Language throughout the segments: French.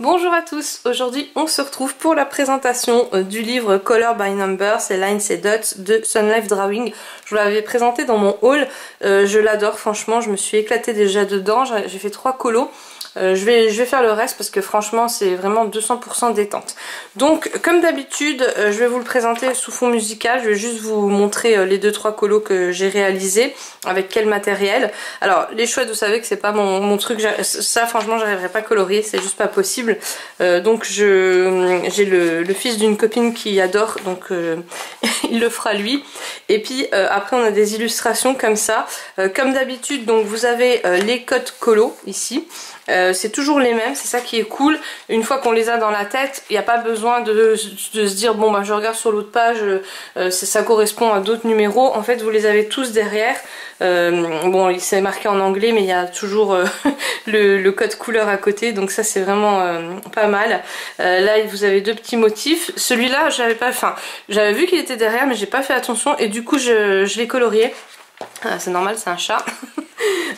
Bonjour à tous, aujourd'hui on se retrouve pour la présentation du livre Color by Number, c'est Lines et Dots de Sun Life Drawing. Je vous l'avais présenté dans mon haul, je l'adore franchement, je me suis éclatée déjà dedans, j'ai fait 3 colos. Je vais faire le reste parce que franchement c'est vraiment 200% détente. Donc comme d'habitude je vais vous le présenter sous fond musical, je vais juste vous montrer les 2-3 colos que j'ai réalisés, avec quel matériel. Alors les chouettes vous savez que c'est pas mon truc, ça franchement j'arriverai pas à colorier, c'est juste pas possible. Donc j'ai le fils d'une copine qui adore, donc il le fera lui. Et puis après on a des illustrations comme ça, comme d'habitude. Donc vous avez les codes colos ici. C'est toujours les mêmes, c'est ça qui est cool. Une fois qu'on les a dans la tête, il n'y a pas besoin de se dire bon bah je regarde sur l'autre page, ça correspond à d'autres numéros. En fait vous les avez tous derrière. Bon c'est marqué en anglais mais il y a toujours le code couleur à côté, donc ça c'est vraiment pas mal. Là vous avez 2 petits motifs. Celui-là j'avais vu qu'il était derrière mais j'ai pas fait attention et du coup je l'ai colorié. Ah, c'est normal, c'est un chat.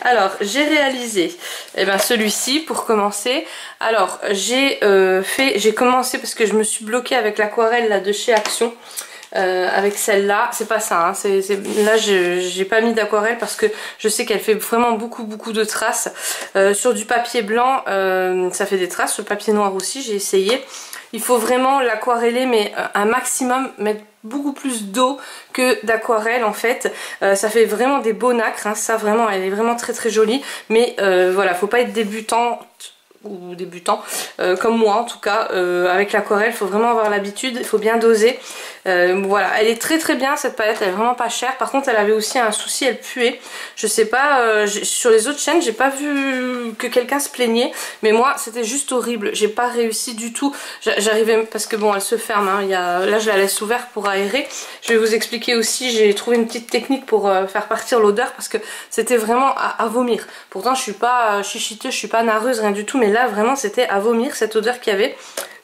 Alors j'ai réalisé celui-ci pour commencer. Alors j'ai commencé parce que je me suis bloquée avec l'aquarelle là de chez Action. Avec celle-là, c'est pas ça, hein, là j'ai pas mis d'aquarelle parce que je sais qu'elle fait vraiment beaucoup de traces. Sur du papier blanc ça fait des traces, sur le papier noir aussi j'ai essayé. Il faut vraiment l'aquareller mais un maximum, mettre beaucoup plus d'eau que d'aquarelle en fait. Ça fait vraiment des beaux nacres, hein, ça vraiment elle est vraiment très jolie. Mais voilà, faut pas être débutante ou débutant comme moi en tout cas avec l'aquarelle, il faut vraiment avoir l'habitude, il faut bien doser. Voilà, elle est très bien cette palette, elle est vraiment pas chère. Par contre elle avait aussi un souci, elle puait. Je sais pas, sur les autres chaînes j'ai pas vu que quelqu'un se plaignait, mais moi c'était juste horrible, j'ai pas réussi du tout. J'arrivais, parce que bon elle se ferme, hein, là je la laisse ouverte pour aérer. Je vais vous expliquer aussi, j'ai trouvé une petite technique pour faire partir l'odeur parce que c'était vraiment à vomir. Pourtant je suis pas chichiteuse, je suis pas nareuse, rien du tout, mais là vraiment c'était à vomir cette odeur qu'il y avait.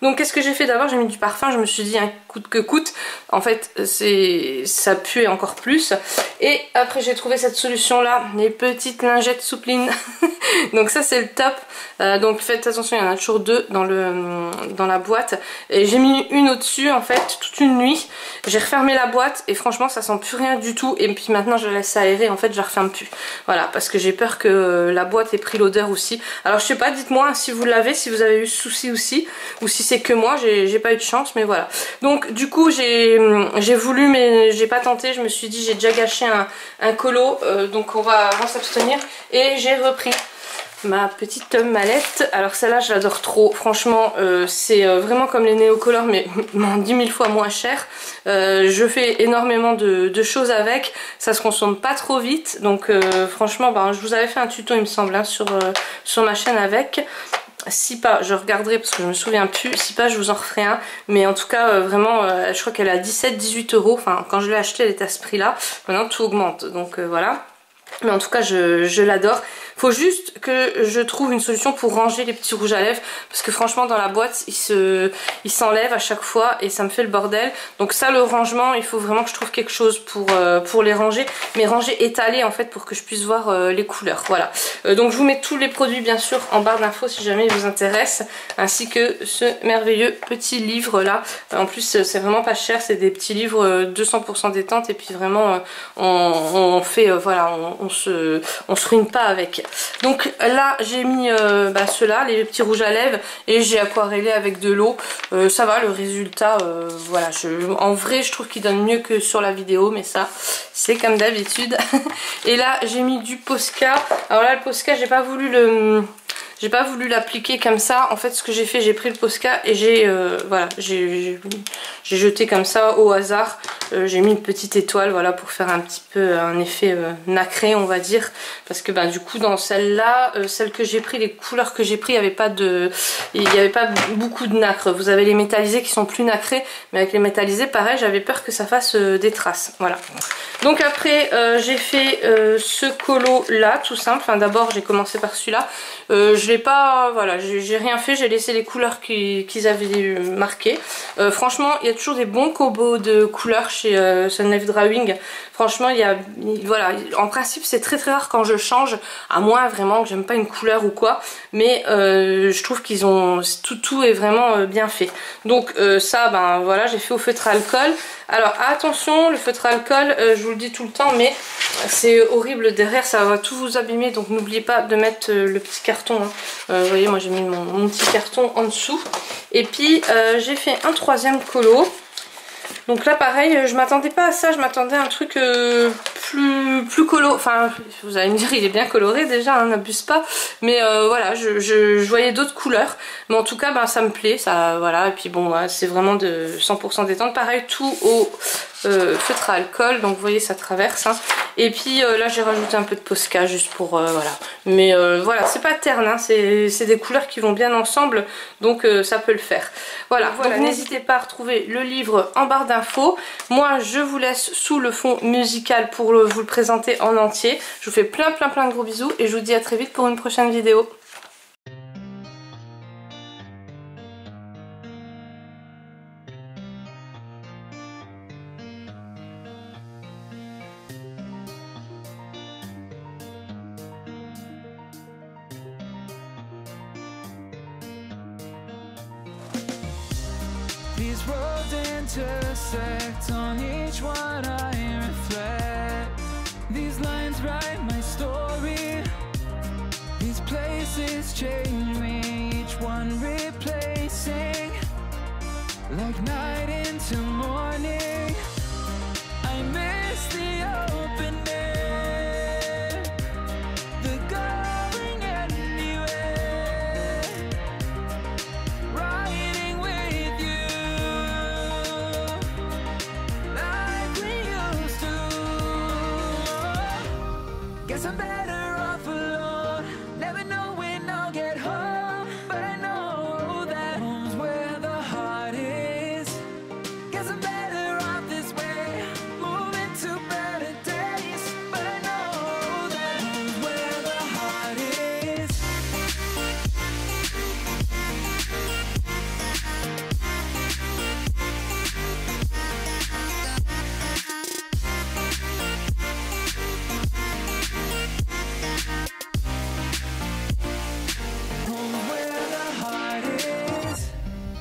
Donc qu'est-ce que j'ai fait d'abord? J'ai mis du parfum, je me suis dit un coûte que coûte. En fait ça puait encore plus. Et après j'ai trouvé cette solution là, les petites lingettes souplines. Donc ça c'est le top. Donc faites attention, il y en a toujours 2 dans la boîte. Et j'ai mis une au-dessus en fait toute une nuit. J'ai refermé la boîte et franchement ça sent plus rien du tout. Et puis maintenant je la laisse aérer, en fait je la referme plus. Voilà, parce que j'ai peur que la boîte ait pris l'odeur aussi. Alors je sais pas, dites-moi si vous l'avez, si vous avez eu ce souci aussi, ou si c'est que moi, j'ai pas eu de chance, mais voilà. Donc du coup j'ai voulu mais j'ai pas tenté, je me suis dit j'ai déjà gâché un colo, donc on va s'abstenir. Et j'ai repris ma petite mallette. Alors celle-là je l'adore trop, franchement c'est vraiment comme les néocolores mais 10 000 fois moins cher. Je fais énormément de choses avec, ça se consomme pas trop vite, donc franchement je vous avais fait un tuto il me semble hein, sur ma chaîne avec. Si pas, je regarderai parce que je me souviens plus. Si pas, je vous en referai un. Mais en tout cas, vraiment, je crois qu'elle est à 17-18 €. Enfin, quand je l'ai acheté, elle était à ce prix-là. Maintenant, tout augmente. Donc voilà. Mais en tout cas je l'adore. Faut juste que je trouve une solution pour ranger les petits rouges à lèvres, parce que franchement dans la boîte ils s'enlèvent à chaque fois et ça me fait le bordel. Donc ça, le rangement, il faut vraiment que je trouve quelque chose pour les ranger, mais ranger étalé en fait, pour que je puisse voir les couleurs. Voilà, donc je vous mets tous les produits bien sûr en barre d'infos si jamais ils vous intéressent, ainsi que ce merveilleux petit livre là. En plus c'est vraiment pas cher, c'est des petits livres 200% détente, et puis vraiment on fait voilà, on se ruine pas avec. Donc là j'ai mis ceux-là, les petits rouges à lèvres, et j'ai aquarellé avec de l'eau. Ça va, le résultat voilà, en vrai je trouve qu'il donne mieux que sur la vidéo, mais ça c'est comme d'habitude. Et là j'ai mis du Posca. Alors là le Posca j'ai pas voulu l'appliquer comme ça. En fait ce que j'ai fait, j'ai pris le Posca et voilà, j'ai jeté comme ça au hasard. J'ai mis une petite étoile, voilà, pour faire un petit peu un effet nacré on va dire, parce que du coup dans celle-là, celle que j'ai pris, les couleurs que j'ai pris, il n'y avait pas beaucoup de nacre. Vous avez les métallisés qui sont plus nacrés, mais avec les métallisés pareil, j'avais peur que ça fasse des traces. Voilà. Donc après j'ai fait ce colo là tout simple. Enfin d'abord j'ai commencé par celui-là. Je l'ai pas, voilà, j'ai rien fait, j'ai laissé les couleurs qu'ils avaient marquées. Franchement, il y a toujours des bons combos de couleurs chez Sun Life Drawing. Franchement, voilà, en principe c'est très rare quand je change, à moins vraiment que j'aime pas une couleur ou quoi, mais je trouve qu'ils ont, tout est vraiment bien fait. Donc ça, ben voilà, j'ai fait au feutre à alcool. Alors attention, le feutre à alcool, je vous le dis tout le temps, mais c'est horrible derrière, ça va tout vous abîmer, donc n'oubliez pas de mettre le petit carton, hein. Vous voyez, moi j'ai mis mon petit carton en dessous. Et puis j'ai fait un troisième colo. Donc là pareil, je m'attendais pas à ça, je m'attendais à un truc plus colo, enfin vous allez me dire il est bien coloré déjà, hein, n'abuse pas, mais voilà, je voyais d'autres couleurs, mais en tout cas ben, ça me plaît, ça, voilà, et puis bon, ouais, c'est vraiment de 100% détente, pareil tout au feutre à alcool, donc vous voyez ça traverse, hein. Et puis là j'ai rajouté un peu de Posca juste pour voilà, mais voilà, c'est pas terne, hein, c'est des couleurs qui vont bien ensemble, donc ça peut le faire. Voilà, donc n'hésitez pas à retrouver le livre en barre d'infos. Moi je vous laisse sous le fond musical pour vous le présenter en entier. Je vous fais plein de gros bisous et je vous dis à très vite pour une prochaine vidéo. These roads intersect, on each one I reflect. These lines write my story. These places change me, each one replacing. Like night into morning, I miss the open air, the going anywhere, riding with you like we used to. Guess I'm back.